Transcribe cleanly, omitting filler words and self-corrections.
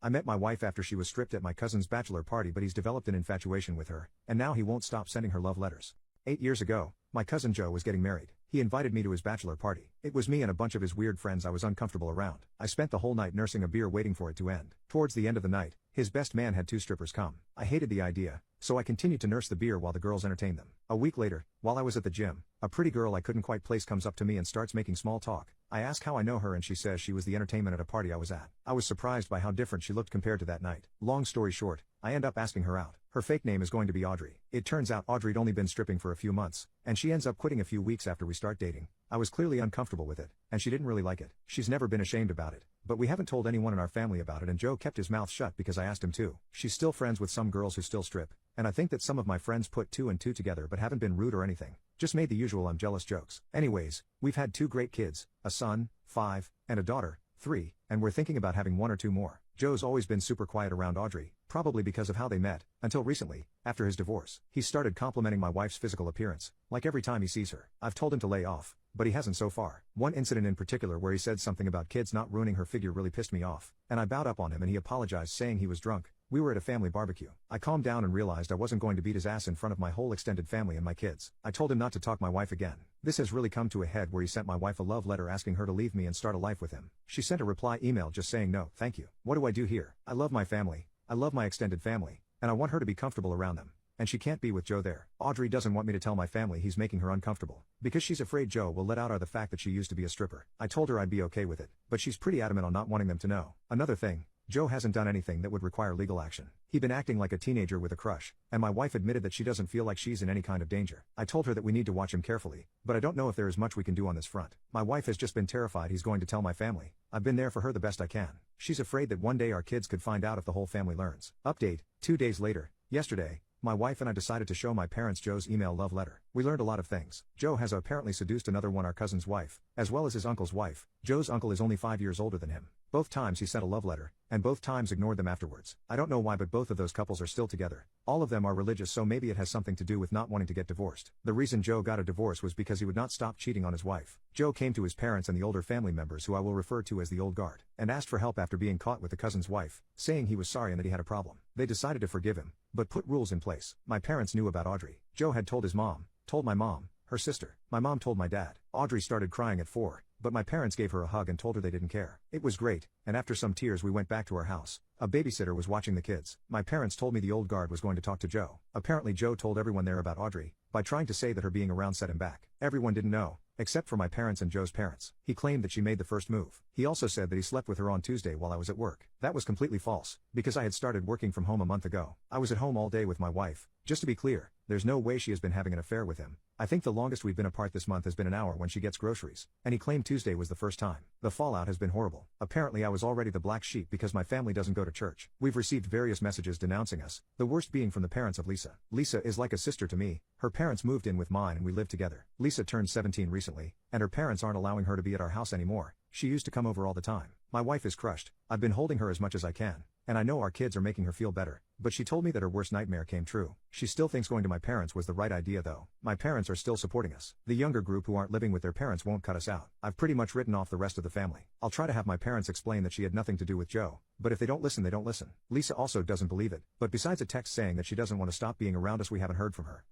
I met my wife after she was stripped at my cousin's bachelor party, but he's developed an infatuation with her, and now he won't stop sending her love letters. 8 years ago, my cousin Joe was getting married. He invited me to his bachelor party. It was me and a bunch of his weird friends I was uncomfortable around. I spent the whole night nursing a beer waiting for it to end. Towards the end of the night, his best man had two strippers come. I hated the idea, so I continued to nurse the beer while the girls entertained them. A week later, while I was at the gym, a pretty girl I couldn't quite place comes up to me and starts making small talk. I ask how I know her and she says she was the entertainment at a party I was at. I was surprised by how different she looked compared to that night. Long story short, I end up asking her out. Her fake name is going to be Audrey. It turns out Audrey'd only been stripping for a few months, and she ends up quitting a few weeks after we start dating. I was clearly uncomfortable with it, and she didn't really like it. She's never been ashamed about it, but we haven't told anyone in our family about it, and Joe kept his mouth shut because I asked him to. She's still friends with some girls who still strip, and I think that some of my friends put two and two together but haven't been rude or anything. Just made the usual I'm jealous jokes. Anyways, we've had two great kids, a son, 5, and a daughter, 3, and we're thinking about having 1 or 2 more. Joe's always been super quiet around Audrey, probably because of how they met, until recently, after his divorce. He started complimenting my wife's physical appearance, like every time he sees her. I've told him to lay off, but he hasn't so far. One incident in particular where he said something about kids not ruining her figure really pissed me off, and I bowed up on him and he apologized saying he was drunk. We were at a family barbecue. I calmed down and realized I wasn't going to beat his ass in front of my whole extended family and my kids. I told him not to talk my wife again. This has really come to a head where he sent my wife a love letter asking her to leave me and start a life with him. She sent a reply email just saying no, thank you. What do I do here? I love my family, I love my extended family, and I want her to be comfortable around them. And she can't be with Joe there. Audrey doesn't want me to tell my family he's making her uncomfortable, because she's afraid Joe will let out the fact that she used to be a stripper. I told her I'd be okay with it, but she's pretty adamant on not wanting them to know. Another thing, Joe hasn't done anything that would require legal action. He'd been acting like a teenager with a crush, and my wife admitted that she doesn't feel like she's in any kind of danger. I told her that we need to watch him carefully, but I don't know if there is much we can do on this front. My wife has just been terrified he's going to tell my family. I've been there for her the best I can. She's afraid that one day our kids could find out if the whole family learns. Update, 2 days later, yesterday, my wife and I decided to show my parents Joe's email love letter. We learned a lot of things. Joe has apparently seduced another one, our cousin's wife, as well as his uncle's wife. Joe's uncle is only 5 years older than him. Both times he sent a love letter, and both times ignored them afterwards. I don't know why, but both of those couples are still together. All of them are religious, so maybe it has something to do with not wanting to get divorced. The reason Joe got a divorce was because he would not stop cheating on his wife. Joe came to his parents and the older family members, who I will refer to as the old guard, and asked for help after being caught with the cousin's wife, saying he was sorry and that he had a problem. They decided to forgive him, but put rules in place. My parents knew about Audrey. Joe had told his mom, told my mom, her sister. My mom told my dad. Audrey started crying at 4, but my parents gave her a hug and told her they didn't care. It was great, and after some tears we went back to our house. A babysitter was watching the kids. My parents told me the old guard was going to talk to Joe. Apparently Joe told everyone there about Audrey, by trying to say that her being around set him back. Everyone didn't know, except for my parents and Joe's parents. He claimed that she made the first move. He also said that he slept with her on Tuesday while I was at work. That was completely false, because I had started working from home a month ago. I was at home all day with my wife. Just to be clear, there's no way she has been having an affair with him. I think the longest we've been apart this month has been an hour when she gets groceries, and he claimed Tuesday was the first time. The fallout has been horrible. Apparently I was already the black sheep because my family doesn't go to church. We've received various messages denouncing us, the worst being from the parents of Lisa. Lisa is like a sister to me. Her parents moved in with mine and we live together. Lisa turned 17 recently, and her parents aren't allowing her to be at our house anymore. She used to come over all the time. My wife is crushed. I've been holding her as much as I can, and I know our kids are making her feel better, but she told me that her worst nightmare came true. She still thinks going to my parents was the right idea though. My parents are still supporting us. The younger group who aren't living with their parents won't cut us out. I've pretty much written off the rest of the family. I'll try to have my parents explain that she had nothing to do with Joe, but if they don't listen, they don't listen. Lisa also doesn't believe it, but besides a text saying that she doesn't want to stop being around us, we haven't heard from her.